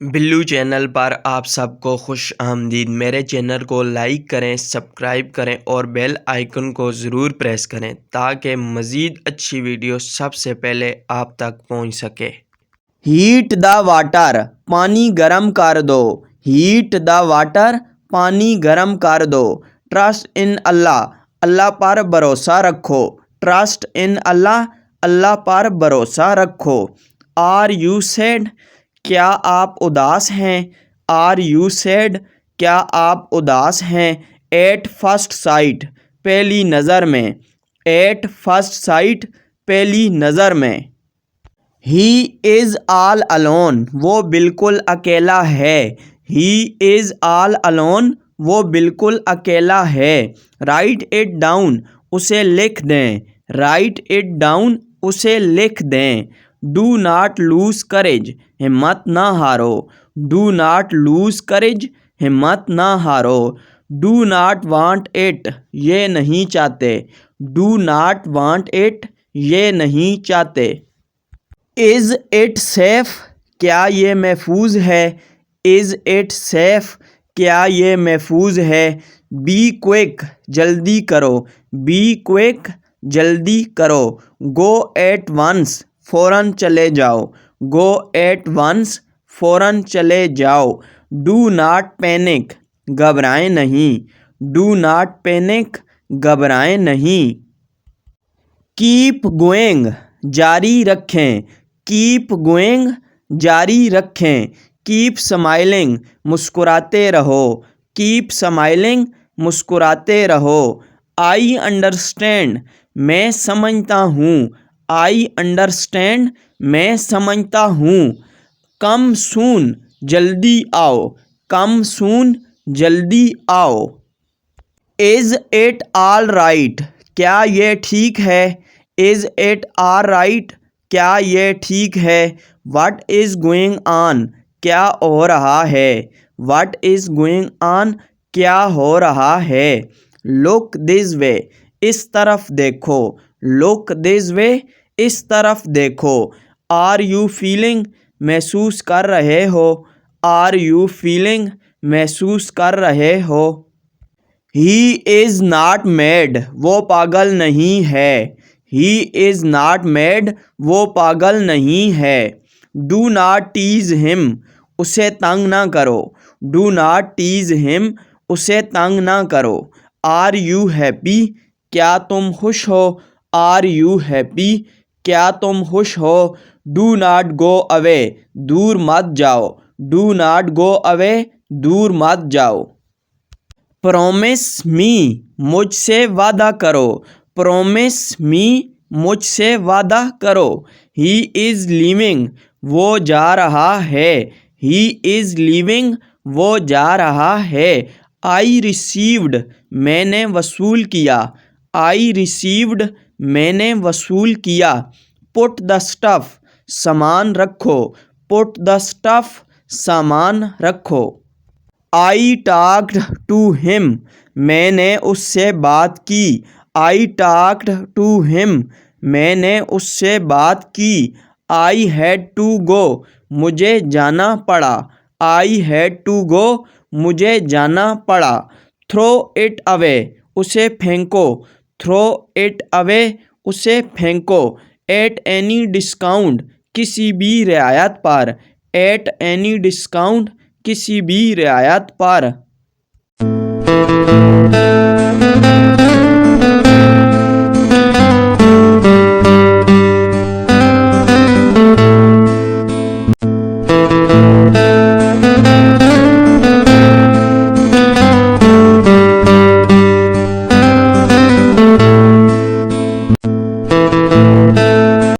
Billu channel पर आप सबको खुश आमदीद। मेरे चैनल को लाइक करें, सब्सक्राइब करें और बेल आइकन को ज़रूर प्रेस करें ताकि मज़ीद अच्छी वीडियो सबसे पहले आप तक पहुंच सके। हीट द वाटर, पानी गर्म कर दो। हीट द वाटर, पानी गर्म कर दो। ट्रस्ट इन अल्लाह, अल्लाह पर भरोसा रखो। ट्रस्ट इन अल्लाह, अल्लाह पर भरोसा रखो। आर यू सैड, क्या आप उदास हैं। आर यू सैड, क्या आप उदास हैं। एट फर्स्ट साइट, पहली नज़र में। एट फर्स्ट साइट, पहली नज़र में। ही इज़ ऑल अलोन, वो बिल्कुल अकेला है। ही इज़ ऑल अलोन, वो बिल्कुल अकेला है। राइट इट डाउन, उसे लिख दें। राइट इट डाउन, उसे लिख दें। डू नॉट लूज़ करेज, हिम्मत ना हारो। डू नॉट लूज़ करेज, हिम्मत ना हारो। डू नॉट वांट इट, ये नहीं चाहते। डू नॉट वांट इट, ये नहीं चाहते। इज़ इट सेफ़, क्या ये महफूज है। इज़ इट सेफ़, क्या ये महफूज है। बी क्विक, जल्दी करो। बी क्विक, जल्दी करो। गो एट वंस, फ़ौरन चले जाओ। गो एट वंस, फ़ौरन चले जाओ। डू नॉट पैनिक, घबराएं नहीं। डू नॉट पैनिक, घबराएं नहीं। कीप गोइंग, जारी रखें। कीप गोइंग, जारी रखें। कीप स्माइलिंग, मुस्कुराते रहो। कीप स्माइलिंग, मुस्कुराते रहो। आई अंडरस्टैंड, मैं समझता हूँ। आई अंडरस्टैंड, मैं समझता हूँ। कम सून, जल्दी आओ। कम सून, जल्दी आओ। इज़ इट ऑल राइट, क्या ये ठीक है। इज़ इट ऑल राइट, क्या ये ठीक है। व्हाट इज़ गोइंग ऑन, क्या हो रहा है। व्हाट इज़ गोइंग ऑन, क्या हो रहा है। लुक दिस वे, इस तरफ देखो। लुक दिस वे, इस तरफ देखो। आर यू फीलिंग, महसूस कर रहे हो। आर यू फीलिंग, महसूस कर रहे हो। ही इज़ नॉट मैड, वो पागल नहीं है। ही इज़ नॉट मैड, वो पागल नहीं है। डू नॉट टीज़ हिम, उसे तंग ना करो। डू नॉट टीज़ हिम, उसे तंग ना करो। आर यू हैप्पी, क्या तुम खुश हो। आर यू हैप्पी, क्या तुम खुश हो। डू नॉट गो अवे, दूर मत जाओ। डू नॉट गो अवे, दूर मत जाओ। प्रॉमिस मी, मुझसे वादा करो। प्रॉमिस मी, मुझसे वादा करो। ही इज़ लीविंग, वो जा रहा है। ही इज़ लीविंग, वो जा रहा है। आई रिसीव्ड, मैंने वसूल किया। आई रिसीव्ड, मैंने वसूल किया। पुट द स्टफ़, सामान रखो। पुट द स्टफ़, सामान रखो। आई टॉक्ड टू हिम, मैंने उससे बात की। आई टॉक्ड टू हिम, मैंने उससे बात की। आई हैड टू गो, मुझे जाना पड़ा। आई हैड टू गो, मुझे जाना पड़ा। थ्रो इट अवे, उसे फेंको। थ्रो इट अवे, उसे फेंको। एट एनी डिस्काउंट, किसी भी रियायत पर। एट एनी डिस्काउंट, किसी भी रियायत पर।